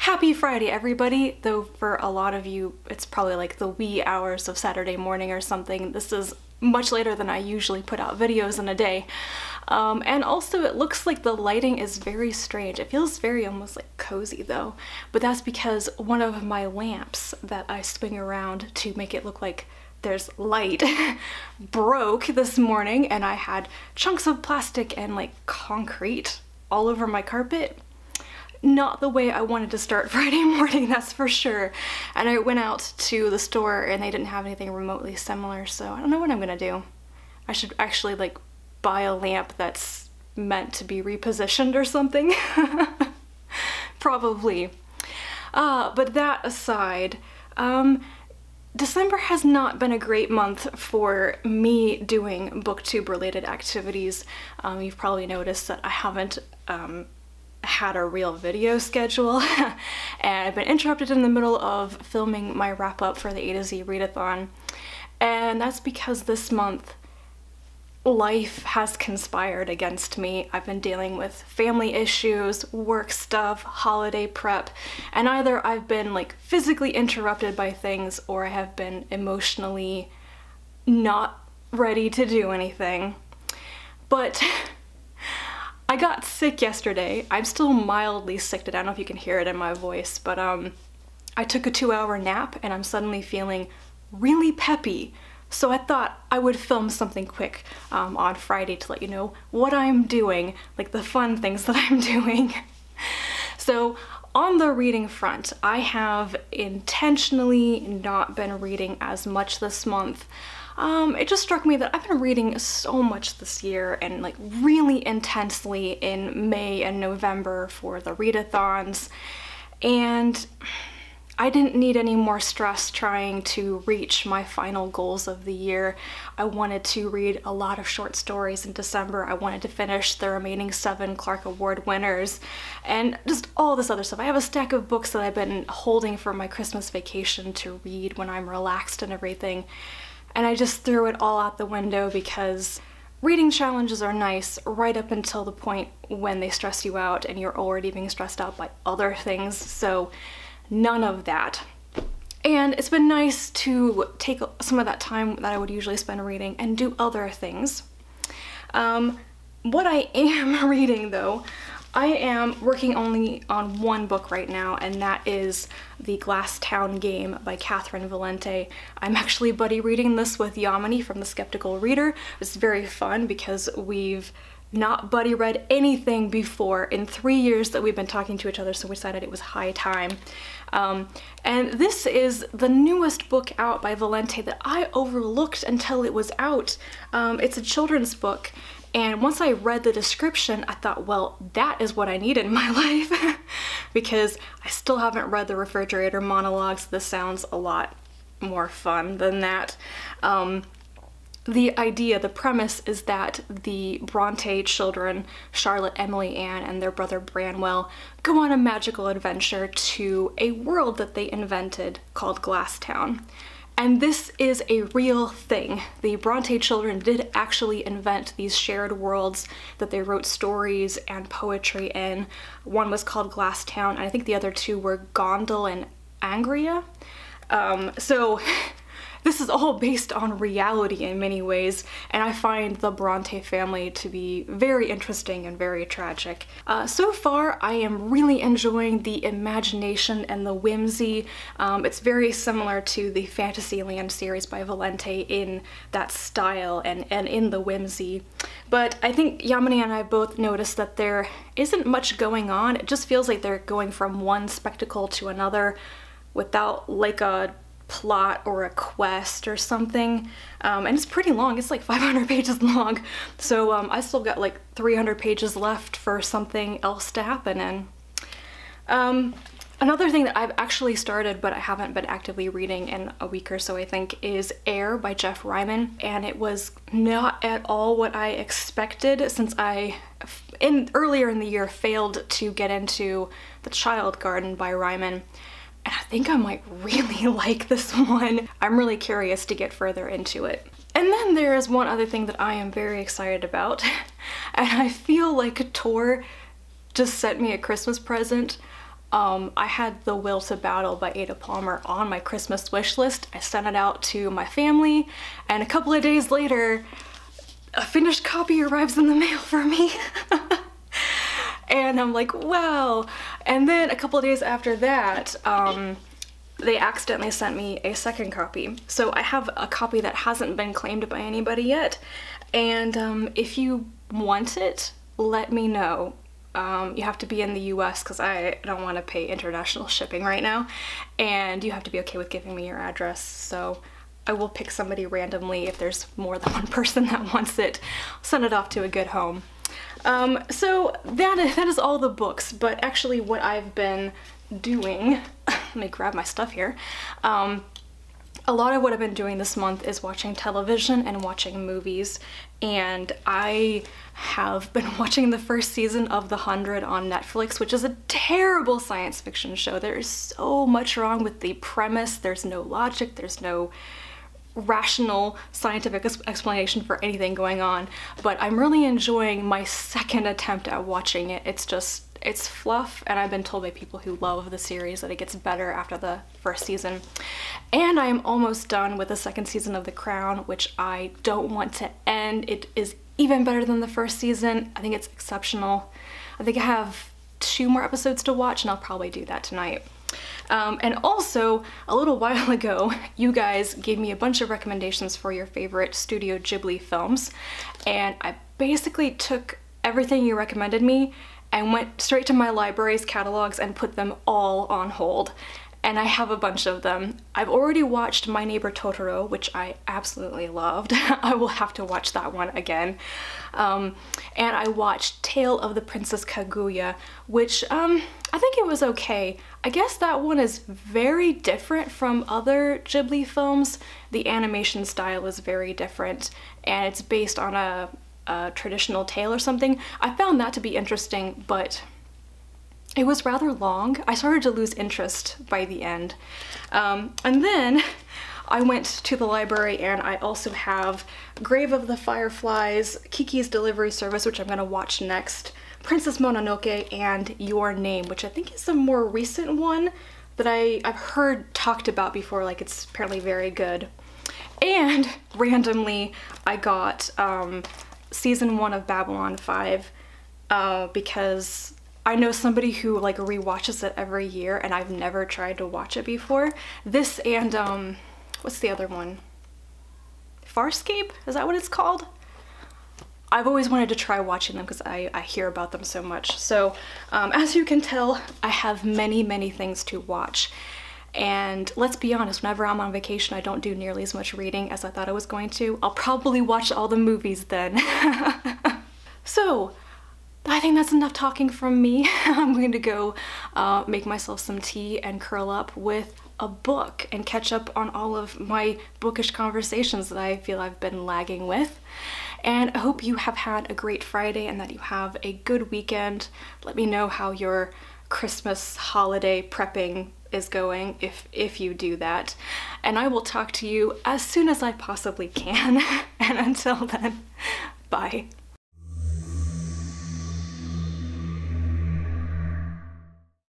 Happy Friday, everybody! Though for a lot of you, it's probably like the wee hours of Saturday morning or something. This is much later than I usually put out videos in a day. And also it looks like the lighting is very strange. It feels very almost like cozy though, but that's because one of my lamps that I swing around to make it look like there's light broke this morning, and I had chunks of plastic and like concrete all over my carpet. Not the way I wanted to start Friday morning, that's for sure. And I went out to the store and they didn't have anything remotely similar, so I don't know what I'm gonna do. I should actually like buy a lamp that's meant to be repositioned or something. Probably. But that aside, December has not been a great month for me doing booktube related activities. You've probably noticed that I haven't had a real video schedule and I've been interrupted in the middle of filming my wrap up for the A to Z readathon, and that's because this month life has conspired against me. I've been dealing with family issues, work stuff, holiday prep, and either I've been like physically interrupted by things or I have been emotionally not ready to do anything. But I got sick yesterday. I'm still mildly sick today. I don't know if you can hear it in my voice, but I took a 2-hour nap and I'm suddenly feeling really peppy. So I thought I would film something quick on Friday to let you know what I'm doing, like the fun things that I'm doing. So on the reading front, I have intentionally not been reading as much this month. It just struck me that I've been reading so much this year and like really intensely in May and November for the readathons, and I didn't need any more stress trying to reach my final goals of the year. I wanted to read a lot of short stories in December. I wanted to finish the remaining 7 Clark Award winners and just all this other stuff. I have a stack of books that I've been holding for my Christmas vacation to read when I'm relaxed and everything. And I just threw it all out the window because reading challenges are nice right up until the point when they stress you out and you're already being stressed out by other things, so none of that. And it's been nice to take some of that time that I would usually spend reading and do other things. What I am reading though, I am working only on one book right now, and that is The Glass Town Game by Catherine Valente. I'm actually buddy reading this with Yamini from The Skeptical Reader. It's very fun because we've not buddy read anything before in 3 years that we've been talking to each other, so we decided it was high time. And this is the newest book out by Valente that I overlooked until it was out. It's a children's book. And once I read the description, I thought, well, that is what I need in my life because I still haven't read The Refrigerator Monologues. This sounds a lot more fun than that. The idea, the premise is that the Bronte children, Charlotte, Emily, Anne, and their brother Branwell, go on a magical adventure to a world that they invented called Glass Town. And this is a real thing. The Bronte children did actually invent these shared worlds that they wrote stories and poetry in. One was called Glass Town, and I think the other two were Gondel and Angria. So this is all based on reality in many ways, and I find the Bronte family to be very interesting and very tragic. So far, I am really enjoying the imagination and the whimsy. It's very similar to the Fantasyland series by Valente in that style and in the whimsy. But I think Yamini and I both noticed that there isn't much going on. It just feels like they're going from one spectacle to another without like a plot or a quest or something, and it's pretty long. It's like 500 pages long, so I still got like 300 pages left for something else to happen in. Another thing that I've actually started but I haven't been actively reading in a week or so, I think, is Air by Jeff Ryman, and it was not at all what I expected since I earlier in the year failed to get into The Child Garden by Ryman. And I think I might really like this one. I'm really curious to get further into it. And then there is one other thing that I am very excited about, and I feel like Tor just sent me a Christmas present. I had The Will to Battle by Ada Palmer on my Christmas wish list. I sent it out to my family, and a couple of days later, a finished copy arrives in the mail for me. And I'm like, wow. And then a couple of days after that, they accidentally sent me a second copy. So I have a copy that hasn't been claimed by anybody yet. And if you want it, let me know. You have to be in the US because I don't want to pay international shipping right now. And you have to be okay with giving me your address. So I will pick somebody randomly if there's more than one person that wants it. I'll send it off to a good home. So that is all the books, but actually what I've been doing, let me grab my stuff here. A lot of what I've been doing this month is watching television and watching movies, and I have been watching the first season of The 100 on Netflix, which is a terrible science fiction show. There is so much wrong with the premise. There's no logic, there's no rational scientific explanation for anything going on, but I'm really enjoying my second attempt at watching it. It's fluff, and I've been told by people who love the series that it gets better after the first season. And I am almost done with the second season of The Crown, which I don't want to end. It is even better than the first season. I think it's exceptional. I think I have 2 more episodes to watch, and I'll probably do that tonight. And also, a little while ago, you guys gave me a bunch of recommendations for your favorite Studio Ghibli films, and I basically took everything you recommended me and went straight to my library's catalogs and put them all on hold. And I have a bunch of them. I've already watched My Neighbor Totoro, which I absolutely loved. I will have to watch that one again. And I watched Tale of the Princess Kaguya, which I think it was okay. I guess that one is very different from other Ghibli films. The animation style is very different, and it's based on a traditional tale or something. I found that to be interesting, but it was rather long. I started to lose interest by the end. And then I went to the library, and I also have Grave of the Fireflies, Kiki's Delivery Service, which I'm gonna watch next, Princess Mononoke, and Your Name, which I think is a more recent one that I've heard talked about before, like it's apparently very good. And randomly, I got season 1 of Babylon 5 because I know somebody who like rewatches it every year, and I've never tried to watch it before. This and what's the other one? Farscape? Is that what it's called? I've always wanted to try watching them because I hear about them so much. So as you can tell, I have many things to watch. And let's be honest, whenever I'm on vacation, I don't do nearly as much reading as I thought I was going to. I'll probably watch all the movies then. So I think that's enough talking from me. I'm going to go make myself some tea and curl up with a book and catch up on all of my bookish conversations that I feel I've been lagging with. And I hope you have had a great Friday and that you have a good weekend. Let me know how your Christmas holiday prepping is going, if you do that. And I will talk to you as soon as I possibly can. And until then, bye.